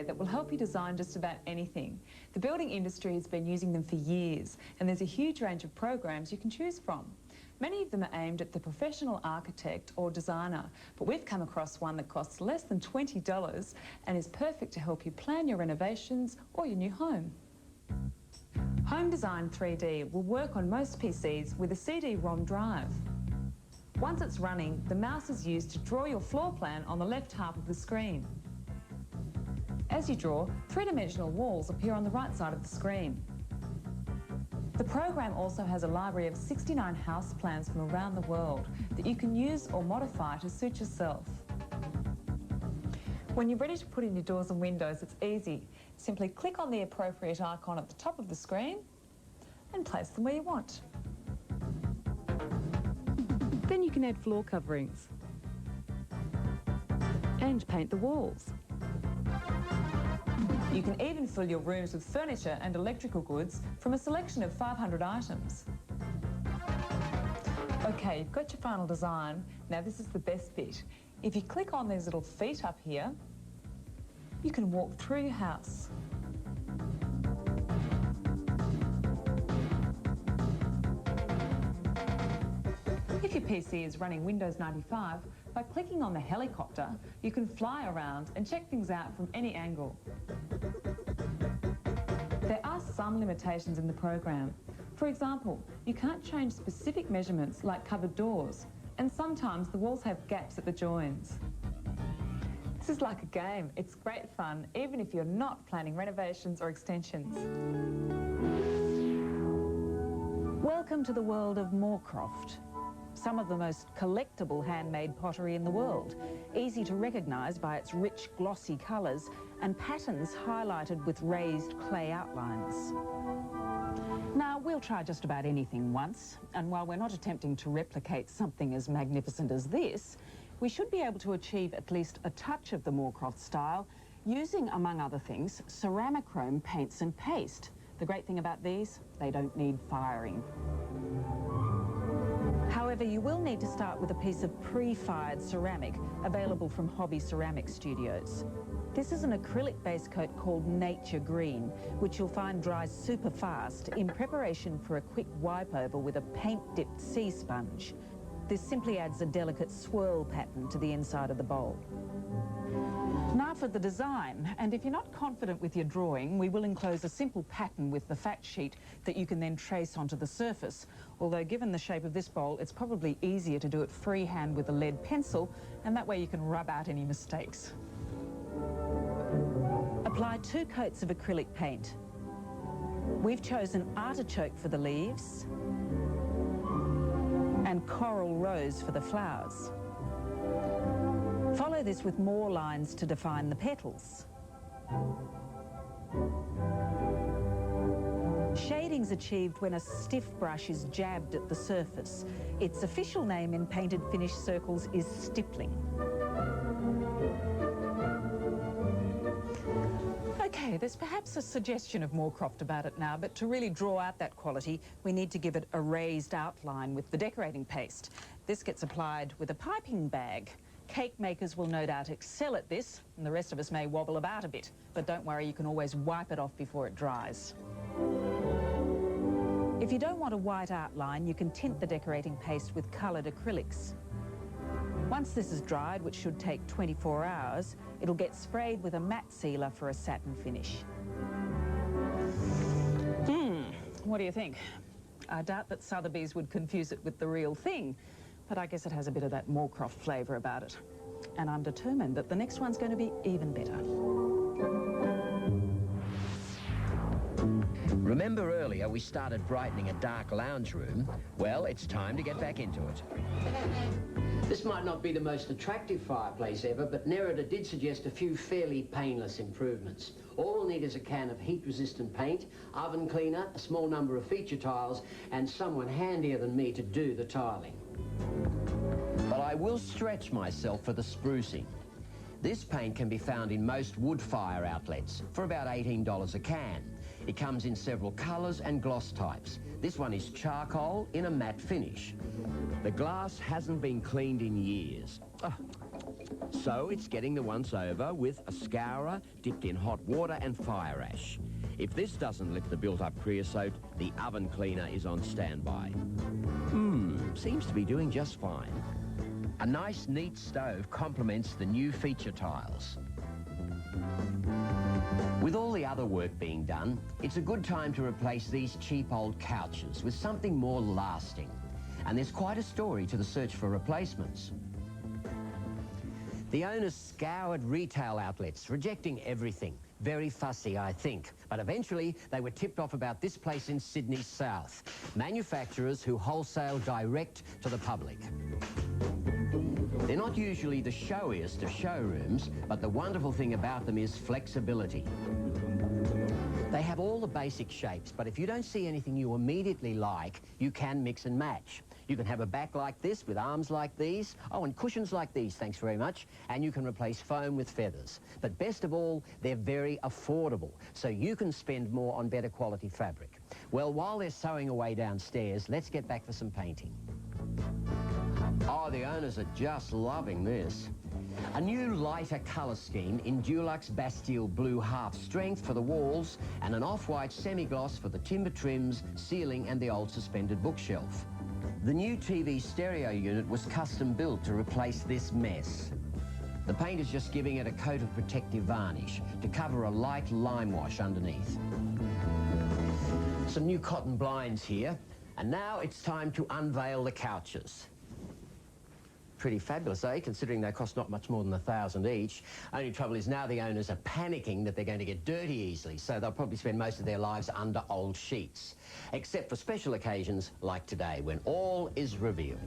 that will help you design just about anything. The building industry has been using them for years, and there's a huge range of programs you can choose from. Many of them are aimed at the professional architect or designer, but we've come across one that costs less than $20 and is perfect to help you plan your renovations or your new home. Home Design 3D will work on most PCs with a CD-ROM drive. Once it's running, the mouse is used to draw your floor plan on the left half of the screen. As you draw, three-dimensional walls appear on the right side of the screen. The program also has a library of 69 house plans from around the world that you can use or modify to suit yourself. When you're ready to put in your doors and windows, it's easy. Simply click on the appropriate icon at the top of the screen and place them where you want. Then you can add floor coverings and paint the walls. You can even fill your rooms with furniture and electrical goods from a selection of 500 items. Okay, you've got your final design. Now this is the best bit. If you click on these little feet up here, you can walk through your house. If your PC is running Windows 95, by clicking on the helicopter, you can fly around and check things out from any angle. There are some limitations in the program. For example, you can't change specific measurements like cupboard doors, and sometimes the walls have gaps at the joins. This is like a game. It's great fun, even if you're not planning renovations or extensions. Welcome to the world of Moorcroft. Some of the most collectible handmade pottery in the world, easy to recognise by its rich, glossy colours and patterns highlighted with raised clay outlines. Now, we'll try just about anything once, and while we're not attempting to replicate something as magnificent as this, we should be able to achieve at least a touch of the Moorcroft style using, among other things, ceramichrome paints and paste. The great thing about these, they don't need firing. However, you will need to start with a piece of pre-fired ceramic available from Hobby Ceramic Studios. This is an acrylic base coat called Nature Green, which you'll find dries super fast in preparation for a quick wipe over with a paint-dipped sea sponge. This simply adds a delicate swirl pattern to the inside of the bowl. Now for the design, and if you're not confident with your drawing, we will enclose a simple pattern with the fact sheet that you can then trace onto the surface. Although given the shape of this bowl, it's probably easier to do it freehand with a lead pencil, and that way you can rub out any mistakes. Apply 2 coats of acrylic paint. We've chosen artichoke for the leaves and coral rose for the flowers. Follow this with more lines to define the petals. Shading's achieved when a stiff brush is jabbed at the surface. Its official name in painted finish circles is stippling. Okay, there's perhaps a suggestion of Moorcroft about it now, but to really draw out that quality, we need to give it a raised outline with the decorating paste. This gets applied with a piping bag. Cake makers will no doubt excel at this, and the rest of us may wobble about a bit. But don't worry, you can always wipe it off before it dries. If you don't want a white outline, you can tint the decorating paste with coloured acrylics. Once this is dried, which should take 24 hours, it'll get sprayed with a matte sealer for a satin finish. What do you think? I doubt that Sotheby's would confuse it with the real thing, but I guess it has a bit of that Moorcroft flavour about it. And I'm determined that the next one's going to be even better. Remember earlier we started brightening a dark lounge room? Well, it's time to get back into it. This might not be the most attractive fireplace ever, but Nerida did suggest a few fairly painless improvements. All we'll need is a can of heat-resistant paint, oven cleaner, a small number of feature tiles, and someone handier than me to do the tiling. But I will stretch myself for the sprucing. This paint can be found in most wood fire outlets for about $18 a can. It comes in several colours and gloss types. This one is charcoal in a matte finish. The glass hasn't been cleaned in years. Oh, So it's getting the once-over with a scourer dipped in hot water and fire ash. If this doesn't lift the built-up creosote, the oven cleaner is on standby. Seems to be doing just fine. A nice, neat stove complements the new feature tiles. With all the other work being done, it's a good time to replace these cheap old couches with something more lasting. And there's quite a story to the search for replacements. The owners scoured retail outlets, rejecting everything. Very fussy, I think. But eventually, they were tipped off about this place in Sydney's south. Manufacturers who wholesale direct to the public. They're not usually the showiest of showrooms, but the wonderful thing about them is flexibility. They have all the basic shapes, but if you don't see anything you immediately like, you can mix and match. You can have a back like this with arms like these. Oh, and cushions like these, thanks very much. And you can replace foam with feathers. But best of all, they're very affordable, so you can spend more on better quality fabric. Well, while they're sewing away downstairs, let's get back for some painting. Oh, the owners are just loving this. A new lighter colour scheme in Dulux Bastille Blue half strength for the walls and an off-white semi-gloss for the timber trims, ceiling and the old suspended bookshelf. The new TV stereo unit was custom built to replace this mess. The painter's just giving it a coat of protective varnish to cover a light lime wash underneath. Some new cotton blinds here, and now it's time to unveil the couches. Pretty fabulous, eh? Considering they cost not much more than $1,000 each. Only trouble is now the owners are panicking that they're going to get dirty easily, so they'll probably spend most of their lives under old sheets. Except for special occasions like today, when all is revealed.